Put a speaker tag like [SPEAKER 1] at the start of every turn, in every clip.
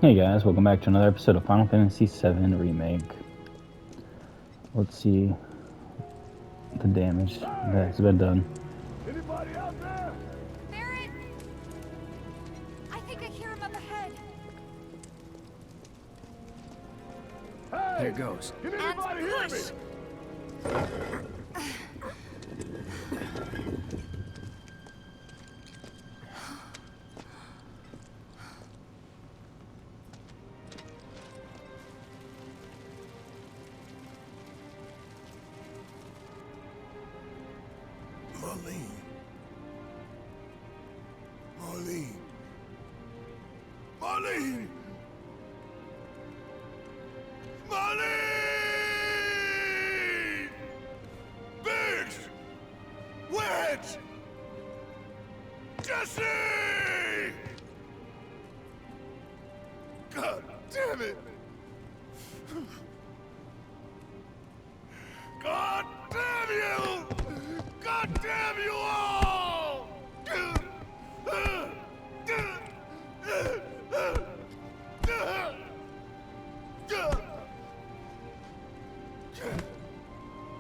[SPEAKER 1] Hey guys, welcome back to another episode of Final Fantasy VII Remake. Let's see the damage that's been done.
[SPEAKER 2] Anybody out there?
[SPEAKER 3] Barrett! I think I hear him up ahead.
[SPEAKER 2] Hey!
[SPEAKER 4] Here goes.
[SPEAKER 2] Can
[SPEAKER 3] And
[SPEAKER 2] anybody hear me?
[SPEAKER 3] push!
[SPEAKER 2] Marlene. Marlene. Marlene! Marlene! Biggs! Wedge! Jesse! God damn it! God damn you! God damn you all!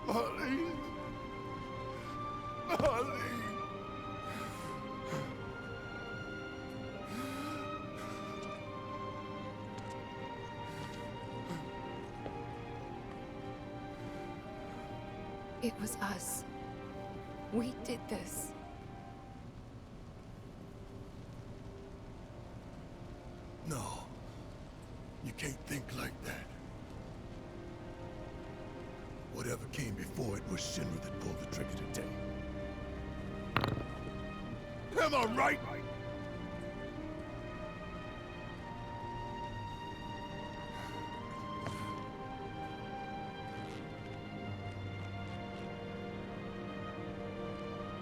[SPEAKER 2] Marlene. Marlene.
[SPEAKER 3] It was us. We did this.
[SPEAKER 2] No. You can't think like that. Whatever came before it was Shinra that pulled the trigger today. Am I right?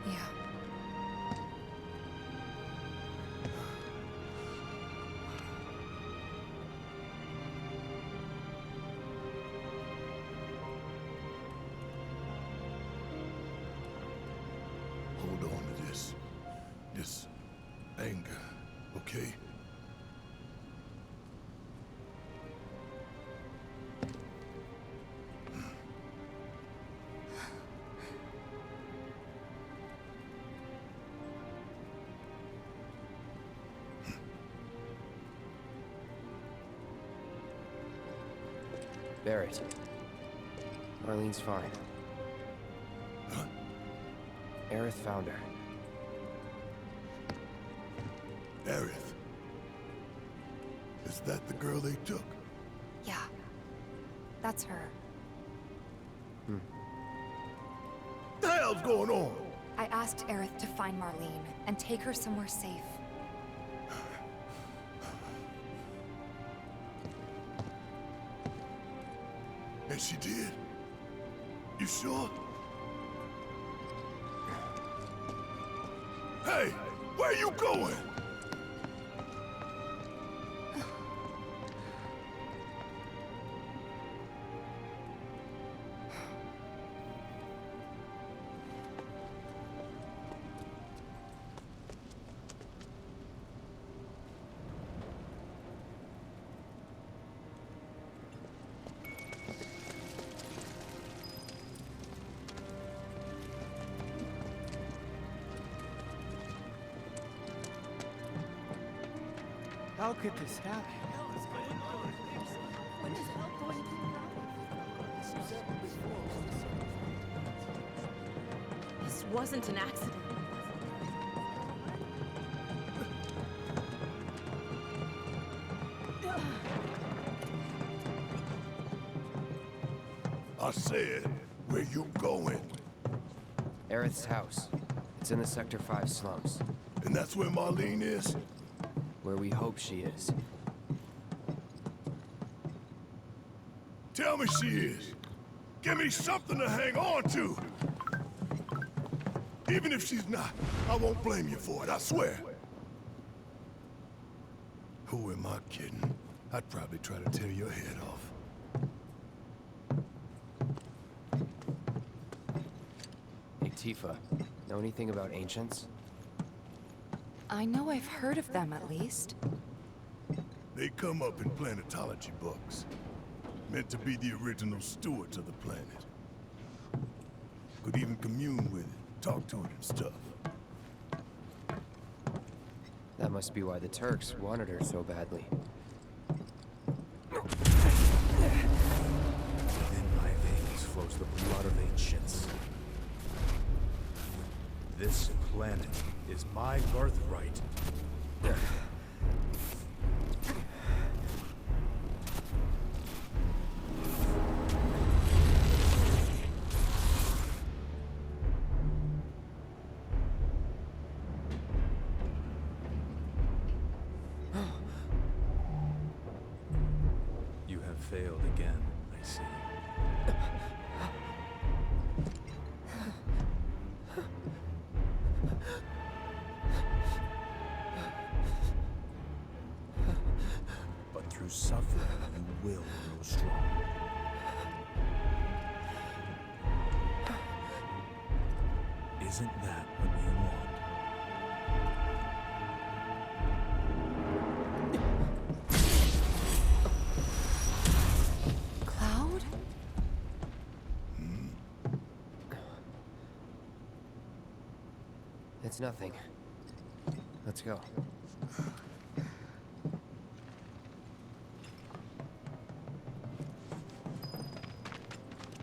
[SPEAKER 3] Yeah.
[SPEAKER 2] Hold on to this anger, okay?
[SPEAKER 4] Barrett. Marlene's fine.
[SPEAKER 2] Huh?
[SPEAKER 4] Aerith found her.
[SPEAKER 2] Aerith. Is that the girl they took?
[SPEAKER 3] Yeah. That's her.
[SPEAKER 2] What the hell's going on?
[SPEAKER 3] I asked Aerith to find Marlene and take her somewhere safe.
[SPEAKER 2] And she did? You sure? Hey, where you going?
[SPEAKER 5] How could this happen?
[SPEAKER 6] This wasn't an accident.
[SPEAKER 2] I said, where you going?
[SPEAKER 4] Aerith's house. It's in the Sector 5 slums,
[SPEAKER 2] And that's where Marlene is?
[SPEAKER 4] where we hope she is.
[SPEAKER 2] Tell me she is. Give me something to hang on to. Even if she's not, I won't blame you for it, I swear. Who am I kidding? I'd probably try to tear your head off.
[SPEAKER 4] Hey, Tifa. Know anything about ancients?
[SPEAKER 3] I know I've heard of them at least.
[SPEAKER 2] They come up in planetology books. Meant to be the original stewards of the planet. Could even commune with it, talk to it and stuff.
[SPEAKER 4] That must be why the Turks wanted her so badly.
[SPEAKER 5] In my veins flows the blood of ancients. This planet is my birthright. You have failed again, I see. But through suffering, you will grow strong. Isn't that what you want?
[SPEAKER 3] Cloud?
[SPEAKER 4] It's nothing. Let's go.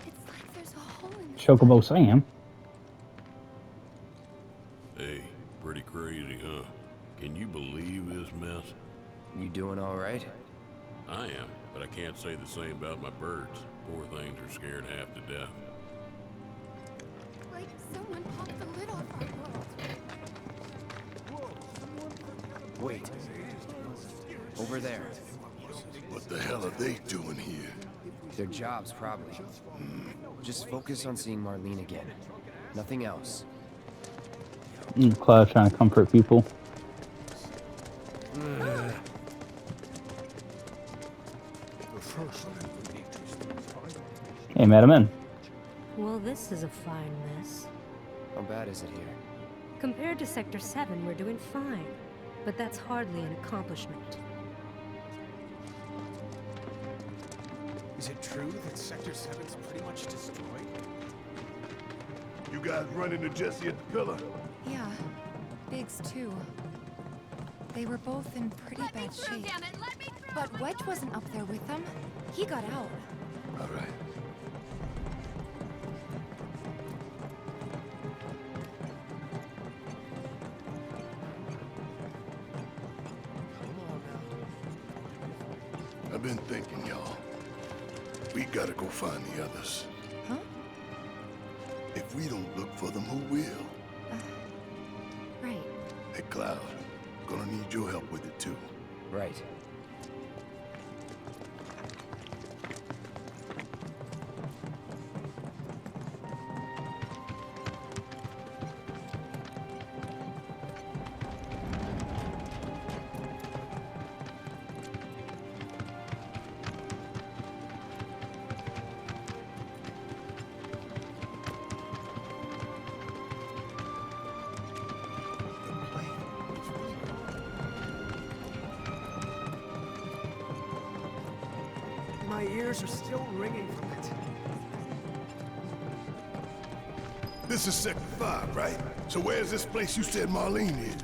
[SPEAKER 3] It's like there's a hole in the
[SPEAKER 1] Chocobo Sam.
[SPEAKER 2] Hey, pretty crazy, huh? Can you believe this mess?
[SPEAKER 4] You doing all right?
[SPEAKER 2] I am, but I can't say the same about my birds. Poor things are scared half to death.
[SPEAKER 3] like someone popped the lid off our world.
[SPEAKER 4] Wait. Over there.
[SPEAKER 2] What the hell are they doing here?
[SPEAKER 4] Their jobs, probably. Just focus on seeing Marlene again. Nothing else.
[SPEAKER 1] Cloud trying to comfort people. Hey, met him in.
[SPEAKER 6] Well, this is a fine mess.
[SPEAKER 4] How bad is it here?
[SPEAKER 6] Compared to Sector 7, we're doing fine. But that's hardly an accomplishment.
[SPEAKER 5] Is it true that Sector 7's pretty much destroyed?
[SPEAKER 2] You guys run into Jesse at the pillar?
[SPEAKER 3] Yeah, Biggs too. They were both in pretty bad shape.
[SPEAKER 7] Damn it, let me through!
[SPEAKER 3] But Wedge wasn't up there with them. He got out.
[SPEAKER 2] All right. I've been thinking, y'all. We gotta go find the others.
[SPEAKER 3] Huh?
[SPEAKER 2] If we don't look for them, who will?
[SPEAKER 3] Right.
[SPEAKER 2] Hey, Cloud. Gonna need your help with it, too.
[SPEAKER 4] Right.
[SPEAKER 5] My ears are still ringing from it.
[SPEAKER 2] This is Sector 5, right? So where's this place you said Marlene is?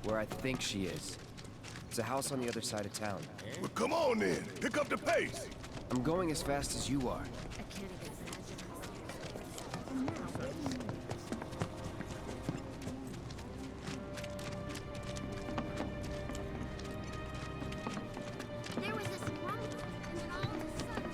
[SPEAKER 4] Where I think she is. It's a house on the other side of town.
[SPEAKER 2] Well, come on then. Pick up the pace.
[SPEAKER 4] I'm going as fast as you are.
[SPEAKER 7] There was this rumble, and then all of a sudden...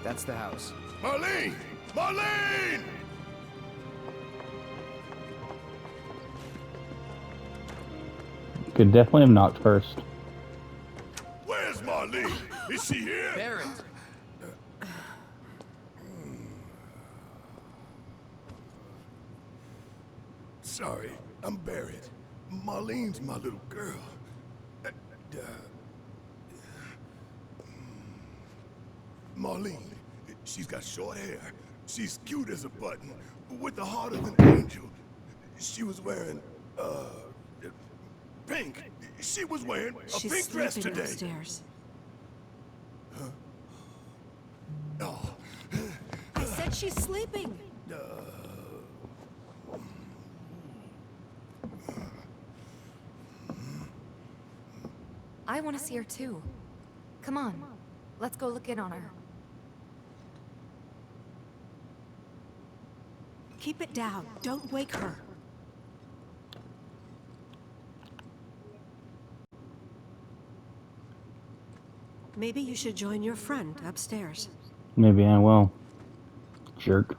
[SPEAKER 4] That's the house.
[SPEAKER 2] Marlene! Marlene!
[SPEAKER 1] Could definitely have knocked first.
[SPEAKER 2] Where's Marlene? Is she here?
[SPEAKER 4] Barrett!
[SPEAKER 2] Sorry, I'm buried. Marlene's my little girl.
[SPEAKER 8] Marlene. She's got short hair. She's cute as a button, with the heart of an angel. She was wearing, pink. She was wearing a
[SPEAKER 6] She's
[SPEAKER 8] pink dress
[SPEAKER 6] sleeping
[SPEAKER 8] today.
[SPEAKER 6] upstairs.
[SPEAKER 8] Oh,
[SPEAKER 6] I said she's sleeping.
[SPEAKER 3] I want to see her too. Come on, let's go look in on her.
[SPEAKER 6] Keep it down. Don't wake her. Maybe you should join your friend upstairs.
[SPEAKER 1] Maybe I will. Jerk.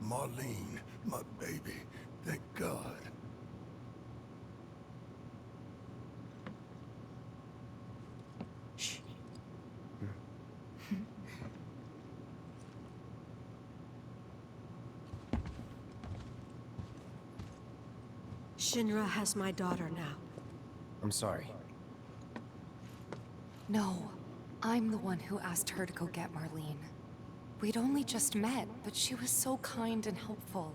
[SPEAKER 8] Marlene, my baby. Thank God.
[SPEAKER 4] Shh.
[SPEAKER 6] Shinra has my daughter now.
[SPEAKER 4] I'm sorry.
[SPEAKER 3] No, I'm the one who asked her to go get Marlene. We'd only just met, but she was so kind and helpful.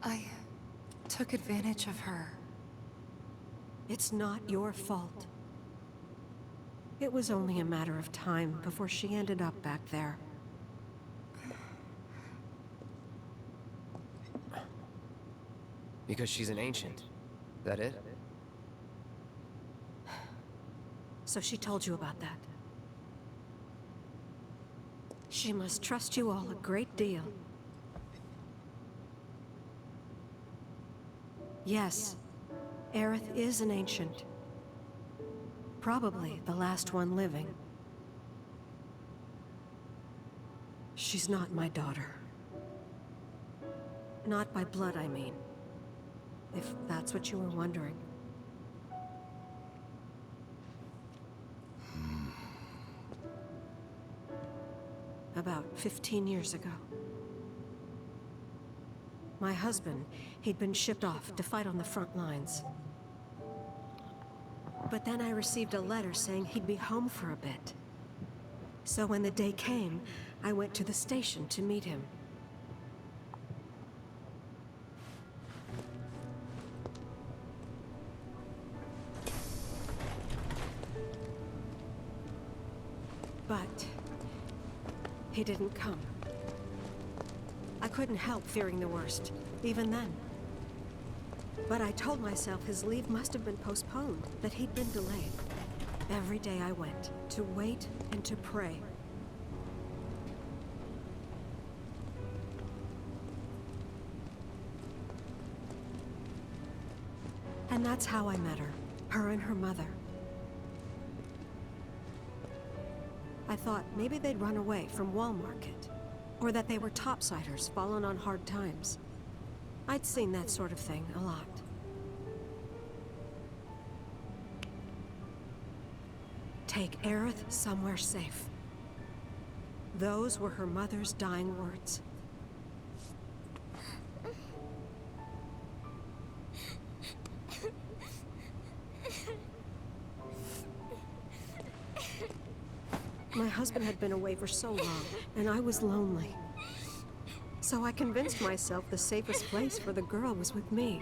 [SPEAKER 3] I took advantage of her.
[SPEAKER 6] It's not your fault. It was only a matter of time before she ended up back there.
[SPEAKER 4] Because she's an ancient. That it?
[SPEAKER 6] So she told you about that. She must trust you all a great deal. Yes, Aerith is an ancient. Probably the last one living. She's not my daughter. Not by blood, I mean. If that's what you were wondering. About 15 years ago. My husband, he'd been shipped off to fight on the front lines. But then I received a letter saying he'd be home for a bit. So when the day came, I went to the station to meet him. But he didn't come. I couldn't help fearing the worst, even then. But I told myself his leave must have been postponed, that he'd been delayed. Every day I went, to wait and to pray. And that's how I met her and her mother. I thought maybe they'd run away from Wall Market, or that they were topsiders fallen on hard times. I'd seen that sort of thing a lot. Take Aerith somewhere safe. Those were her mother's dying words. My husband had been away for so long, and I was lonely. So I convinced myself the safest place for the girl was with me.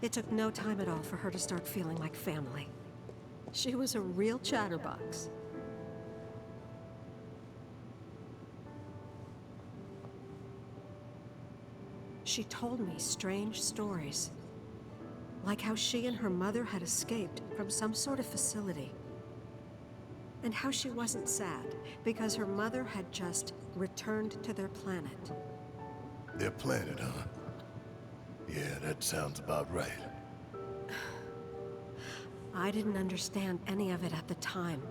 [SPEAKER 6] It took no time at all for her to start feeling like family. She was a real chatterbox. She told me strange stories. Like how she and her mother had escaped from some sort of facility. And how she wasn't sad, because her mother had just returned to their planet.
[SPEAKER 8] Their planet, huh? Yeah, that sounds about right.
[SPEAKER 6] I didn't understand any of it at the time.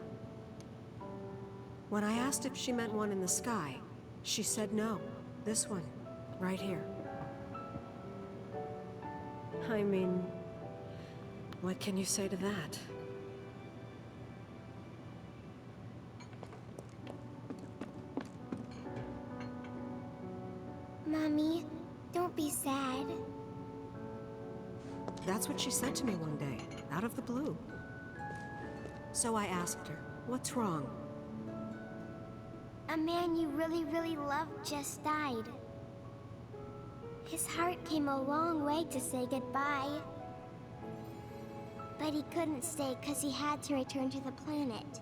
[SPEAKER 6] When I asked if she meant one in the sky, she said no. This one, right here. I mean, what can you say to that?
[SPEAKER 7] Mommy, don't be sad.
[SPEAKER 6] That's what she said to me one day, out of the blue. So I asked her, what's wrong?
[SPEAKER 7] A man you really, really loved just died. His heart came a long way to say goodbye. But he couldn't stay because he had to return to the planet.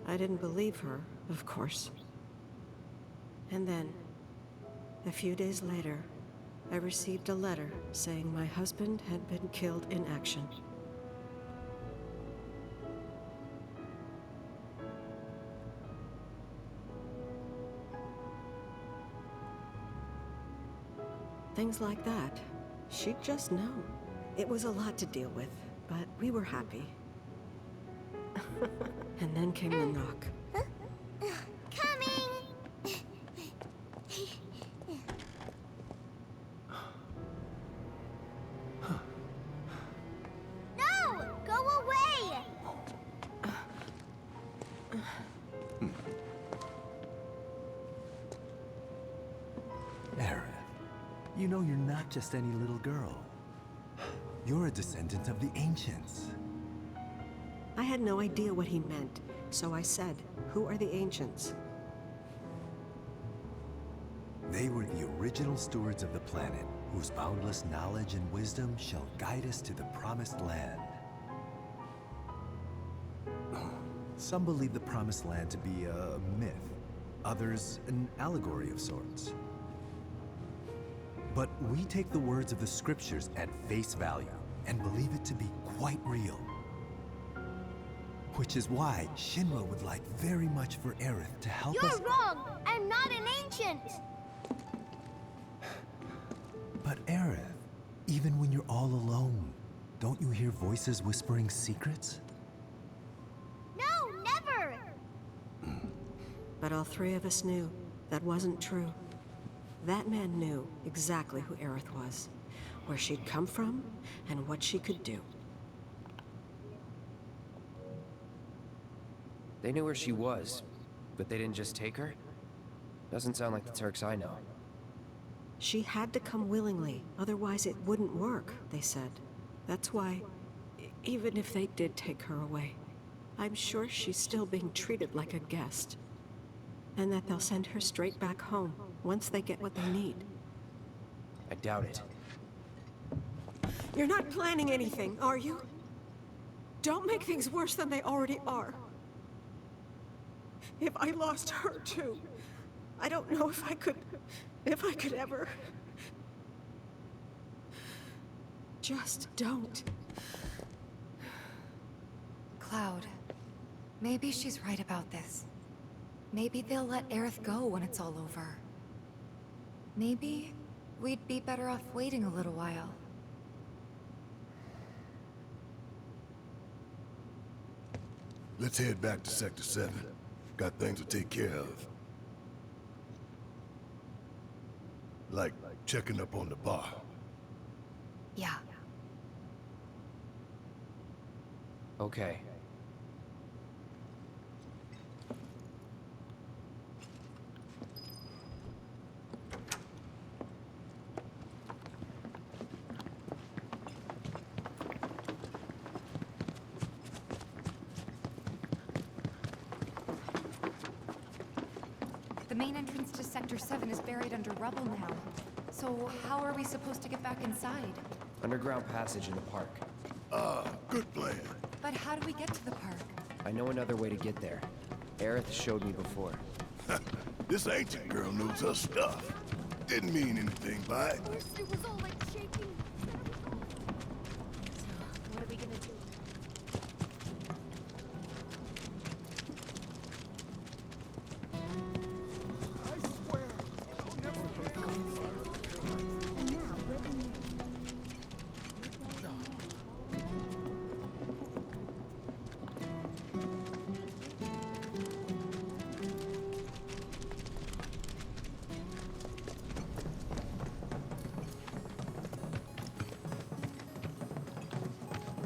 [SPEAKER 6] I didn't believe her, of course. And then, a few days later, I received a letter saying my husband had been killed in action. Things like that. She'd just know. It was a lot to deal with, but we were happy. And then came the knock.
[SPEAKER 7] Coming! No! Go away!
[SPEAKER 9] Aerith, you know you're not just any little girl. You're a descendant of the Ancients.
[SPEAKER 6] I had no idea what he meant, so I said, "Who are the Ancients?"
[SPEAKER 9] They were the original stewards of the planet, whose boundless knowledge and wisdom shall guide us to the Promised Land. Some believe the Promised Land to be a myth, others an allegory of sorts. But we take the words of the scriptures at face value and believe it to be quite real. Which is why Shinra would like very much for Aerith to help us—
[SPEAKER 7] You're wrong! I'm not an ancient!
[SPEAKER 9] But Aerith, even when you're all alone, don't you hear voices whispering secrets?
[SPEAKER 7] No, never!
[SPEAKER 6] But all three of us knew that wasn't true. That man knew exactly who Aerith was, where she'd come from, and what she could do.
[SPEAKER 4] They knew where she was, but they didn't just take her? Doesn't sound like the Turks I know.
[SPEAKER 6] She had to come willingly, otherwise it wouldn't work, they said. That's why, even if they did take her away, I'm sure she's still being treated like a guest. And that they'll send her straight back home, once they get what they need.
[SPEAKER 4] I doubt it.
[SPEAKER 6] You're not planning anything, are you? Don't make things worse than they already are. If I lost her too, I don't know if I could ever. Just don't.
[SPEAKER 3] Cloud, maybe she's right about this. Maybe they'll let Aerith go when it's all over. Maybe we'd be better off waiting a little while.
[SPEAKER 8] Let's head back to Sector 7. Got things to take care of. Like checking up on the bar.
[SPEAKER 3] Yeah.
[SPEAKER 4] Okay.
[SPEAKER 3] The main entrance to Sector 7 is buried under rubble now. So how are we supposed to get back inside?
[SPEAKER 4] Underground passage in the park.
[SPEAKER 8] Ah, good plan.
[SPEAKER 3] But how do we get to the park?
[SPEAKER 4] I know another way to get there. Aerith showed me before.
[SPEAKER 8] This ancient girl knows her stuff. Didn't mean anything by it.
[SPEAKER 7] First it was all like shaking. What are we gonna do?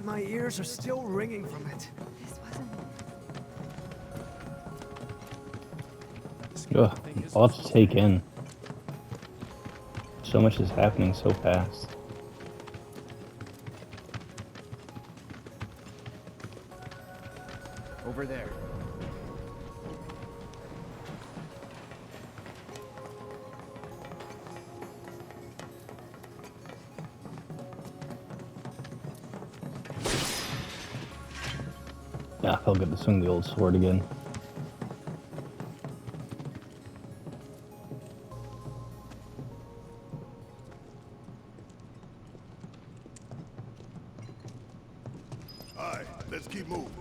[SPEAKER 5] My ears are still ringing from it.
[SPEAKER 3] This wasn't...
[SPEAKER 1] Ugh, a lot to take in. So much is happening so fast.
[SPEAKER 4] Over there.
[SPEAKER 1] Yeah, I felt good to swing the old sword again.
[SPEAKER 8] Alright, let's keep moving.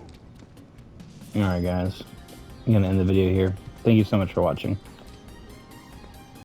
[SPEAKER 1] Alright guys, I'm gonna end the video here. Thank you so much for watching.